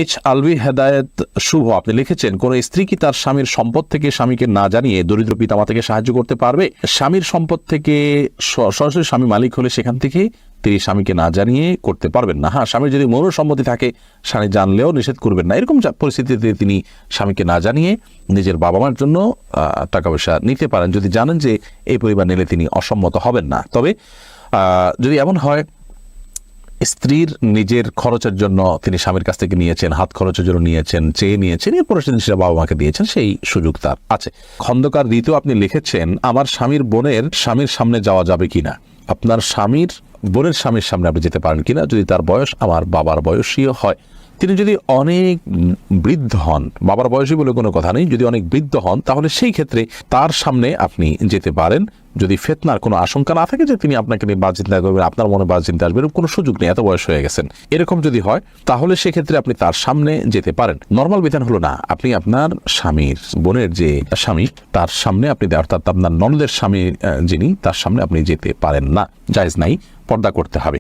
H Alvi হেদায়েত শুভ আপনি লিখেছেন, কোন স্ত্রী কি তার স্বামীর সম্পদ থেকে স্বামীকে না জানিয়ে দরিদ্র পিতামাতাকে সাহায্য করতে পারবে? স্বামীর সম্পদ থেকে সরাসরি স্বামী মালিক হলে সেখান থেকে তিনি স্বামীকে না জানিয়ে করতে পারবেন না। হ্যাঁ, স্বামীর যদি মৌন সম্মতি থাকে স্বামী জানলেও নিষেধ করবেন না। এরকম পরিস্থিতিতে তিনি স্বামীকে না জানিয়ে নিজের বাবা মার জন্য টাকা পয়সা নিতে পারেন, যদি জানেন যে এই পরিমাণ নিলে তিনি অসম্মত হবেন না। তবে যদি এমন হয় স্ত্রীর নিজের খরচের জন্য তিনি স্বামীর কাছ থেকে নিয়েছেন, হাত খরচের জন্য নিয়েছেন, চেয়ে নিয়েছেন, এরপরে সেটা বাবা মাকে দিয়েছেন, সেই সুযোগ তার আছে। খন্দকার ঋতু আপনি লিখেছেন, আমার স্বামীর বোনের স্বামীর সামনে যাওয়া যাবে কিনা? আপনার স্বামীর বোনের স্বামীর সামনে আপনি যেতে পারেন কিনা, যদি তার বয়স আমার বাবার বয়সীয় হয়। তিনি যদি অনেক বৃদ্ধ হন, বাবার বয়সী বলে কোনো কথা নেই, যদি অনেক বৃদ্ধ হন তাহলে সেই ক্ষেত্রে তার সামনে আপনি যেতে পারেন, যদি ফিতনার কোনো আশঙ্কা না থাকে যে তিনি আপনাকে নিয়ে বাজ চিন্তা করবেন, আপনার মনে বাজ চিন্তা আসবে, এরকম কোনো সুযোগ নেই, এত বয়স হয়ে গেছেন। এরকম যদি হয় তাহলে সেক্ষেত্রে আপনি তার সামনে যেতে পারেন। নর্মাল বিধান হলো না, আপনি আপনার স্বামীর বোনের যে স্বামী তার সামনে আপনি, অর্থাৎ আপনার ননদের স্বামী যিনি, তার সামনে আপনি যেতে পারেন না, জায়েজ নাই, পর্দা করতে হবে।